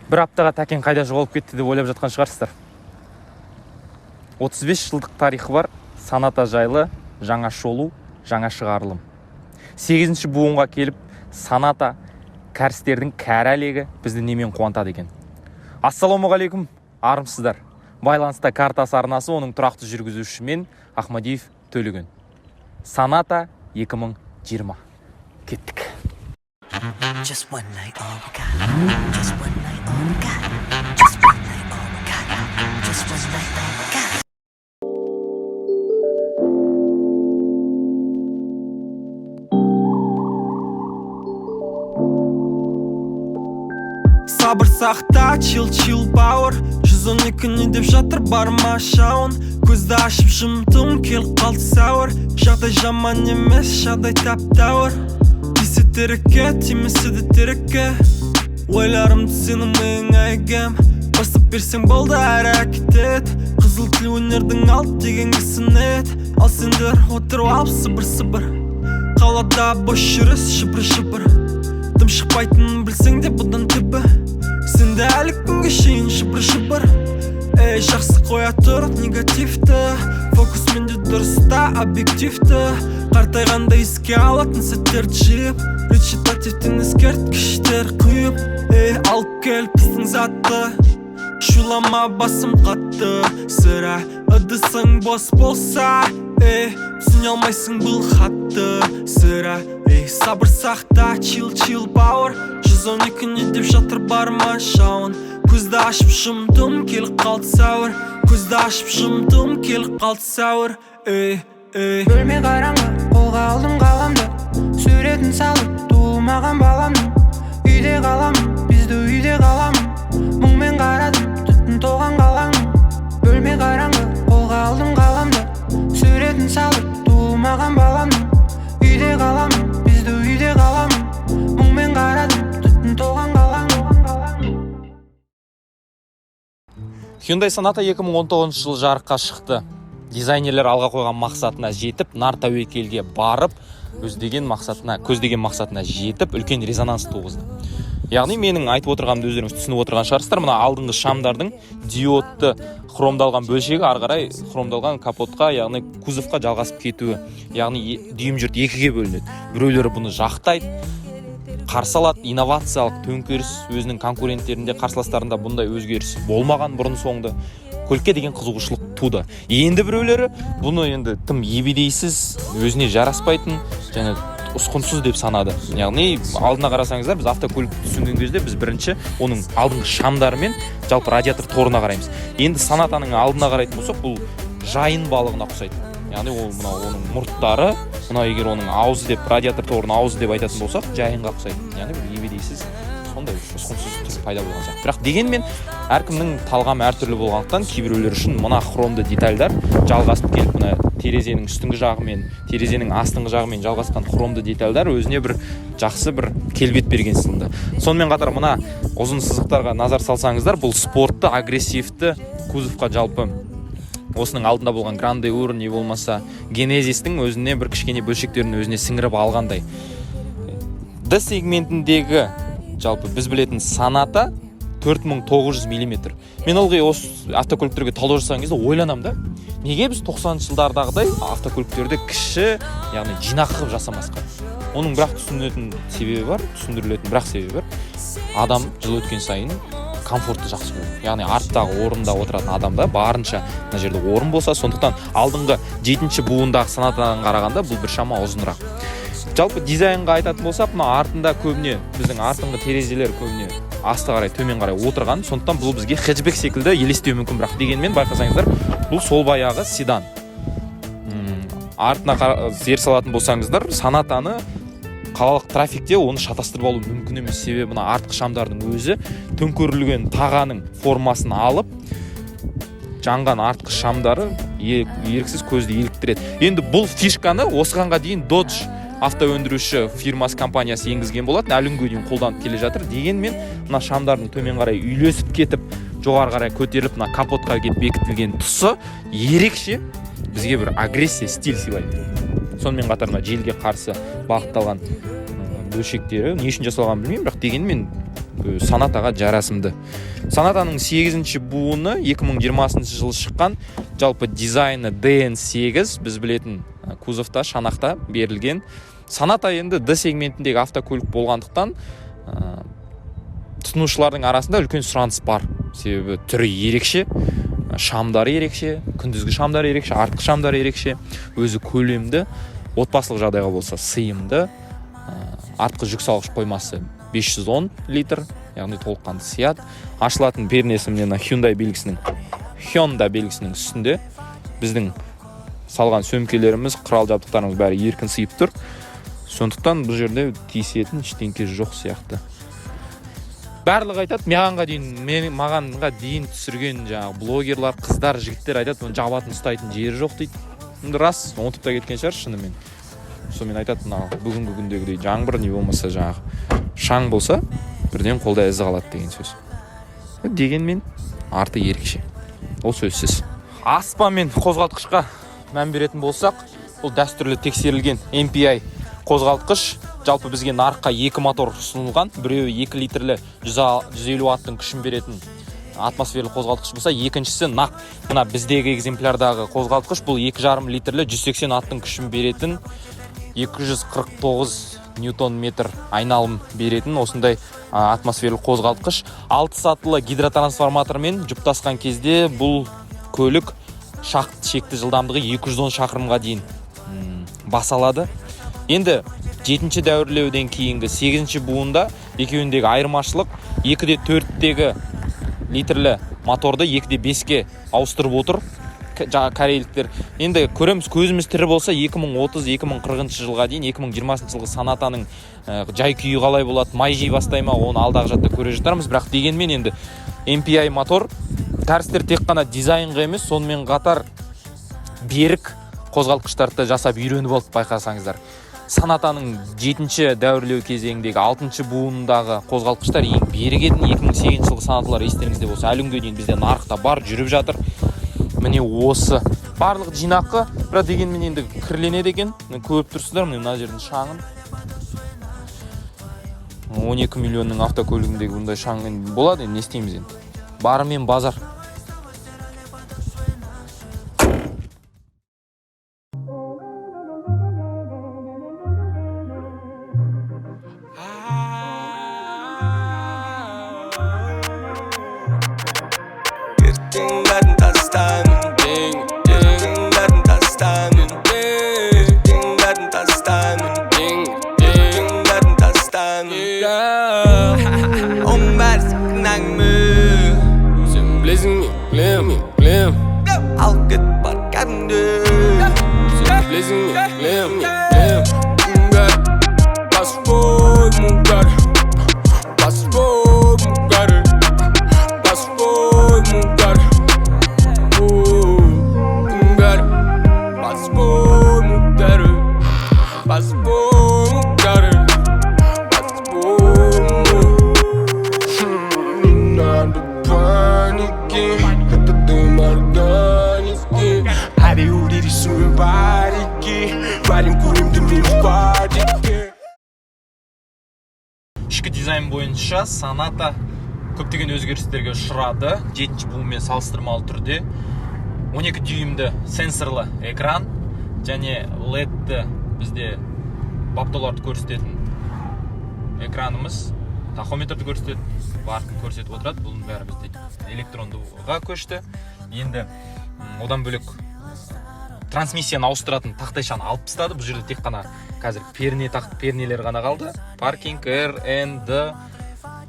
бір аптаға тәкен қайда жоғалып кетті деп ойлап жатқан шығарсыздар. 35 жылдық тарихы бар Саната жайлы жаңа шолу, жаңа шығарылым. 8-ші буынға келіп, Саната кәрістердің кәрі әлегі бізді немен қуантады екен. Ассалаумағалейкум, армысыздар. Байланыста Картасы арнасы, оның тұрақты жүргізушімен Ахмадиев Төлеген. Саната 2020. Кеттік. Just one night, all we got. Just one night, all we got. Just one night, all we got. Just one night, all we got. Сабыр сақта, чил бауыр 112 не деп жатыр барма шауын Көзді ашып жұмдым, келіп қалды сауыр Жағдай жаман емес, жағдай тап-тауыр Тисе терекке, тимесі де терекке Ойларымды сенің менің әйгем Басып берсең болды әр әкетет Қызыл тіл өнердің алт деген кісінет Ал сендер отырып алып сыбыр-сыбыр Қалада бос жүріс шыбыр-шыбыр Дым шықпайтынын білсең де бұдан түбі Сенде әлі күнге шейін шыбыр-шыбыр Эй, жақсы қоя тұр негативті Фокус менде дұрыста объективті Қартайғанда еске алатын сәттерді жиып Речитативтен ескерткіштер құйып Эй, алып кел біздің затты Шулама басым қатты Сірә ыдысың бос болса Эй, түсіне алмайсың бұл хатты Сірә Эй, сабыр сақта, чил бауыр 112 не деп жатыр барма шауын Көзді ашып жұмдым, келіп қалды сәуір Көзді ашып жұмдым, келіп қалды сәуір Эй Бөлме қараңғы, қолға алдым қаламды Суретін салып, туылмаған баламның Үйде қаламын, бізді үйде қаламын Мұңмен қарадым, түттін толған қалаңның Бөлме қараңғы, қолға алдым қаламды Суретін салып, туылмаған баламның Үйде қаламын, бізді үйде қаламын Мұңмен қарадым, түттін толған қалаңның Hyundai Sonata 2019 жылы жарыққа шықты. Дизайнерлер алға қойған мақсатына жетіп, нар тәуекелге барып, көздеген мақсатына жетіп, үлкен резонанс туғызды. Яғни менің айтып отырғанымды өздеріңіз түсініп отырған шығарсыздар. Мына алдыңғы шамдардың диодты хромдалған бөлшегі ары қарай хромдалған капотқа, яғни кузовқа жалғасып кетуі. Яғни дүйім жұрт екіге бөлінеді. Біреулері бұны жақтайды, қарсы алады, инновациялық төңкеріс өзінің конкуренттерінде, қарсыластарында бұндай өзгеріс болмаған бұрын соңды. Көлікке деген қызығушылық туды. Енді біреулері бұны енді тым ебедейсіз, өзіне жараспайтын және ұсқынсыз деп санады. Яғни алдына қарасаңыздар, біз автокөлікті түсінген кезде біз бірінші оның алдыңғы шамдары мен жалпы радиатор торына қараймыз. Енді Сонатаның алдына қарайтын болсақ, бұл жайын балығына ұқсайды. Яғни оның мұрттары, егер оның аузы деп, радиатор торының аузы деп айтатын болсақ, жайынға ұқсайды. Яғни бір ебедейсіз, сондай ұсқынсыз пайда болған сияқты. Бірақ дегенмен әркімнің талғамы әртүрлі болғандықтан кейбіреулер үшін мына хромды детальдар жалғасып келіп, мына терезенің үстіңгі жағы мен терезенің астыңғы жағымен жалғасқан хромды детальдар өзіне бір жақсы бір келбет берген сынды. Сонымен қатар мына ұзын сызықтарға назар салсаңыздар, бұл спортты, агрессивті кузовқа жалпы осының алдында болған Grande Ur не болмаса Genesis'тің өзіне бір кішкене бөлшектерін өзіне сіңіріп алғандай. D сегментіндегі жалпы біз білетін Sonata 4900 мм. Мен ылғи осы автокөліктерге талдау жасаған кезде ойланам да, неге біз 90 жылдардағыдай автокөліктерді кіші, яғни жинақ қылып жасамасқа? Оның бірақ түсіндірілетін себебі бар. Адам жыл өткен сайын комфортты жақсы көреді. Яғни арттағы орында отыратын адамда барынша мына жерде орын болса, сондықтан алдыңғы 7-ші буындағы Sonatадан қарағанда бұл біршама ұзынырақ. Жалпы дизайнға айтатын болсақ, мына артында көбіне біздің артыңғы терезелер көбіне асты қарай, төмен қарай отырған, сондықтан бұл бізге хэтчбек секілді елестеуі мүмкін, бірақ дегенмен байқасаңыздар, бұл сол баяғы седан. Артына зер салатын болсаңыздар, Sonatаны қалалық трафикте оны шатастырып алу мүмкін емес. Себебі мына артқы шамдардың өзі төңкерілген тағаның формасын алып, жанған артқы шамдары еріксіз көзді еліктіреді. Енді бұл фишканы осығанға дейін Dodge автоөндіруші фирмасы компаниясы енгізген болатын, әлі күнге дейін қолданып келе жатыр. Дегенмен мына шамдардың төмен қарай үйлесіп кетіп, жоғары қарай көтеріліп, мына капотқа келіп бекітілген тұсы ерекше бізге бір агрессия, стиль сыйлайды. Сонымен қатар желге қарсы бағытталған бөлшектері не үшін жасалғанын білмеймін, бірақ дегенмен Сонатаға жарасымды. Сонатаның 8-ші буыны 2020 жылы шыққан. Жалпы дизайны DN8, біз білетін кузовта, шанақта берілген. Соната енді D сегментіндегі автокөлік болғандықтан тұтынушылардың арасында үлкен сұраныс бар. Себебі түрі ерекше, шамдары ерекше, күндізгі шамдары ерекше, артқы шамдары ерекше, өзі көлемді, отбасылық жағдайға болса сыйымды, артқы жүк салғыш қоймасы 510 литр, яғни толыққанды сият. Ашылатын пернесі міне Hyundai белгісінің үстінде. Біздің салған сөмкелеріміз, құрал жабдықтарымыз бәрі еркін сыйып тұр. Сондықтан бұл жерде тиісетін ештеңке жоқ сияқты. Барлығы айтады, мағанға дейін түсірген жаңағы блогерлар, қыздар, жігіттер айтады, оны жабатын ұстайтын жері жоқ дейді. Енді рас, ұмытып та кеткен шығар шынымен. Сонымен айтады, бүгінгі күндегідей жаңбыр не болмаса жаңағы шаң болса, бірден қолда ізі қалады деген сөз. Дегенмен арты ерекше. Ол сөзсіз. Аспа мен қозғалтқышқа мән беретін болсақ, бұл дәстүрлі тексерілген MPI қозғалтқыш. Жалпы бізге нарыққа 2 мотор ұсынылған. Біреуі 2 литрлі 150 аттың күшін беретін атмосферлі қозғалтқыш болса, екіншісі нақ мына біздегі экземплярдағы қозғалтқыш. Бұл 2,5 литрлі 180 аттың күшін беретін 249 ньютон метр айналым беретін осындай атмосферлі қозғалтқыш. 6 сатылы гидротрансформатормен жұптасқан кезде бұл көлік шекті жылдамдығы 210 шақырымға дейін басалады. Енді 7-ші дәуірлеуден кейінгі 8-ші буында екеуіндегі айырмашылық 2-де 4-тегі литрлі моторды 2-де 5-ке ауыстырып отыр жаңа корейліктер. Енді көреміз, көзіміз тірі болса 2030-2040 жылға дейін 2020 жылғы Сонатаның жай күйі қалай болады, май жей бастай ма, оны алдағы жатта көре жатармыз. Бірақ дегенмен енді MPI мотор тәрістер тек қана дизайнға емес, сонымен қатар берік қозғалтқыштарды жасап үйреніп алды, байқасаңыздар. Сонатаның 7-ші дәуірлеу кезеңдегі 6-шы буындағы қозғалтқыштар ең берік еді. 2008 жылғы Сонаталар естеріңізде болса, әлі күнге дейін бізде нарықта бар, жүріп жатыр. Міне осы барлық жинақы, бірақ дегенмен енді кірленеді екен. Көріп тұрсыздар, мына жердің шаңын. 12 миллионның автокөлігіндегі бұндай шаңын болады, не істейміз енді. Барымен базар. Ішкі дизайн бойынша Соната көптеген өзгерістерге ұшырады. 7-ші буынмен салыстырмалы түрде 12 дюймді сенсорлы экран және LED бізде баптауларды көрсететін экранымыз, тахометрді көрсетеді, барқын көрсетіп отырады. Бұның бәрі бізде электрондыға көшті. Енді одан бөлек трансмиссияны ауыстыратын тақтайшаны алып тастады. Бұл жерде тек қана қазір пернелер ғана қалды. Паркинг, R, N, D.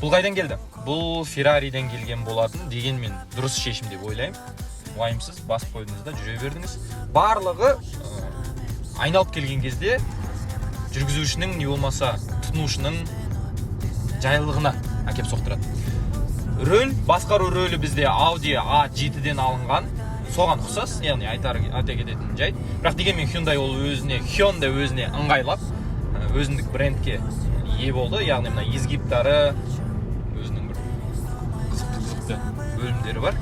Бұл қайдан келді? Бұл Ferrari'ден келген болатын. Дегенмен дұрыс шешім деп ойлаймын. Уайымсыз басып қойдыңыз да жүре бердіңіз. Барлығы айналып келген кезде жүргізушінің не болмаса тұтынушының жайлылығына әкеп соқтырады. Рөл, басқару рөлі бізде Audi A7-ден алынған. Соған ұқсас, яғни айта кететін жайт. Бірақ дегенмен Hyundai өзіне ыңғайлап, өзіндік брендке ие болды. Яғни мына изгибтары, өзінің бір қызықты бөлімдері бар.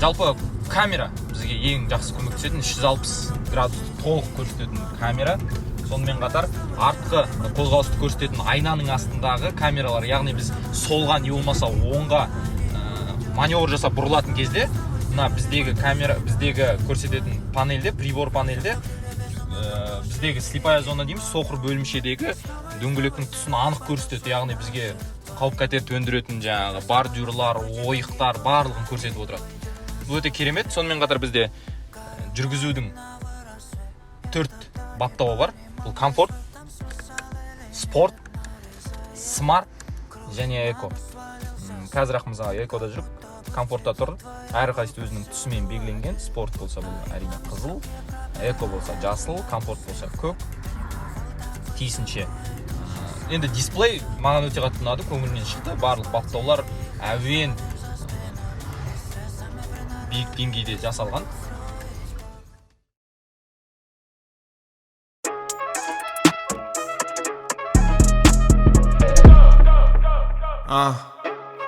Жалпы камера бізге ең жақсы көмектесетін 360 градус толық көрсететін камера. Сонымен қатар артқы қозғалысты көрсететін айнаның астындағы камералар, яғни біз солға не болмаса оңға маневр жасап бұрылатын кезде мына біздегі камера, біздегі көрсететін панельде, прибор панельде біздегі слепая зона дейміз, соқыр бөлімшедегі дөңгелектің тұсын анық көрсетеді, яғни бізге қауіп қатер төндіретін жаңағы бордюрлар, ойықтар барлығын көрсетіп отырады. Бұл өте керемет. Сонымен қатар бізде жүргізудің 4 баптауы бар. Бұл комфорт, спорт, смарт және эко. Қазір ақымызға экода жүріп, комфортта тұр. Әрқайсысы өзінің түсімен белгіленген. Спорт болса бұл әрине қызыл, эко болса жасыл, комфорт болса көк. Тиісінше. Енді дисплей маған өте қатты ұнады, көңілімнен шықты. Барлық баптаулар әуен биік деңгейде жасалған.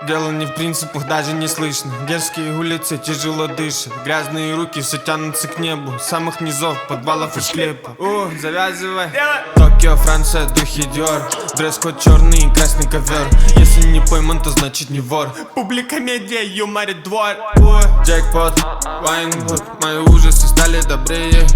Дело не в принципах, даже не слышно. Дерзкие улицы тяжело дышат. Грязные руки все тянутся к небу. С самых низов подвалов и склепа. Завязывай. Токио, Франция, духи Диор. Дресс-код черный и красный ковер. Если не пойман, то значит не вор. Публика медиа юморит двор. Джекпот, Вайнвуд. Мои ужасы стали добрее.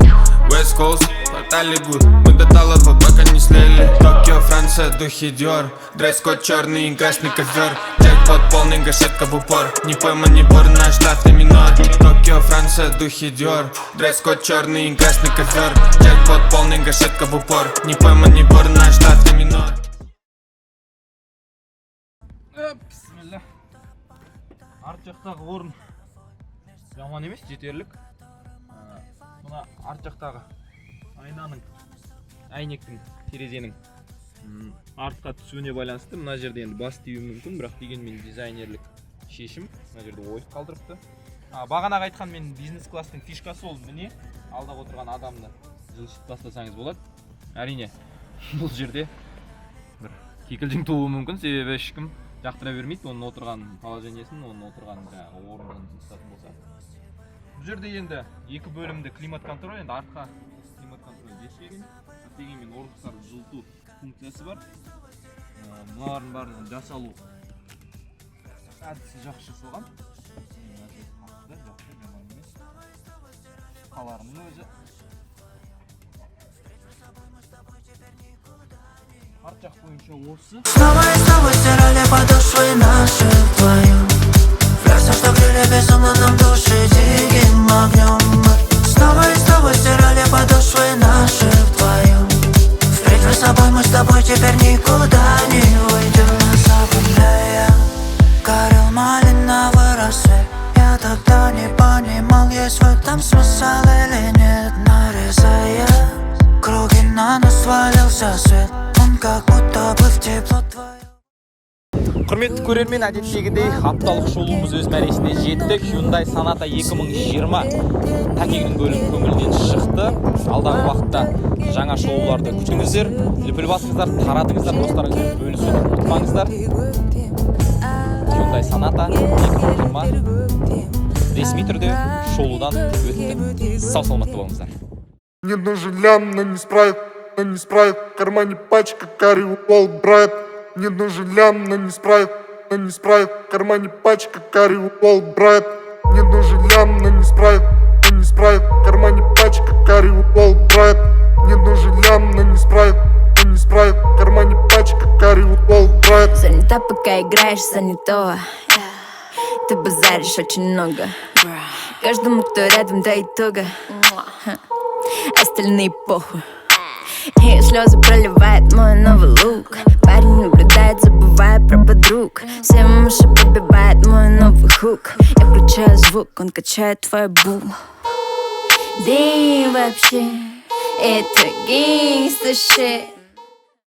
West Coast, Голливуд. Мы до талого пока не слили. Токио, Франция, духи Диор. Дресс-код черный и красный ковер. Джекпот полный, гашетка в упор. Не пойман, не вор, наш штат и минор. Токио, Франция, духи Диор. Дресс-код черный и красный ковер. Джекпот полный, гашетка в упор. Не пойман, не вор, наш штат и минор. Бисмилля. Арт жақтағы орын жаман емес, жетерлік. Мына арт жақтағы айнаның, әйнектің, терезенің артқа түсуіне байланысты мына жерде енді бас тиюі мүмкін, бірақ дегенмен дизайнерлік шешім. Мына жерде ойық қалдырыпты. Бағанағы айтқан мен бизнес-класстың фишкасы ол міне алдағы отырған адамды жылжытып тастасаңыз болады. Әрине, бұл жерде бір кикілжің тууы мүмкін, себебі ешкім жақтыра бермейді оның отырған положениесін, оның отырған орнын ұстатын болса. Бұл жерде енді екі бөлімді климат контроль, енді артқа климат контроль жетпеген, дегенмен орындықтарды жылыту функциясы бар. Мыналардың барлығын жасалу әдісі жақсы жасалған. Қаларының өзі. Арт жақ бойынша осы. Снова и снова стирали подошвы наших вдвоем. Фраза, что крылья безумно нам души диким огнем. Снова и снова стирали подошвы наших вдвоем. Впредь мы с собой, мы с тобой теперь никуда не уйдем. На западная горел малиновый рассвет. Я тогда не понимал, есть в этом смысл или нет. Нарезая круги, на нас свалился свет. Он как будто бы в тепло твое. Құрметті көрермен, әдеттегідей апталық шолуымыз өз мәресіне жетті. Hyundai Sonata 2020 тәкегінің бөлім көңілінен шықты. Алдағы уақытта жаңа шоуларды күтіңіздер. Лүпіл басыңыздар, таратыңыздар, достарыңызбен бөлісуді ұмытпаңыздар. Hyundai Sonata 2020 ресми түрде шоудан өтті. Сау саламатта болыңыздар. Мне нужен лям, но не спрайт, в кармане пачка карри Уолл Брайт. Мне нужен лям, но не спрайт, в кармане пачка карри Уолл Брайт. Мне нужен лям, но не спрайт, в кармане пачка карри Уолл Брайт. Мне нужен лям, но не спрайт, в кармане пачка карри Уолл Брайт. Занята, пока играешь занятого. Ты базаришь очень много. Каждому, кто рядом, да и туго. Остальные похуй. Ее слезы проливает мой новый лук. Парень наблюдает, забывая про подруг. Всем уши побивает мой новый хук. Я включаю звук, он качает твою бум. Да и вообще, это гангста shit.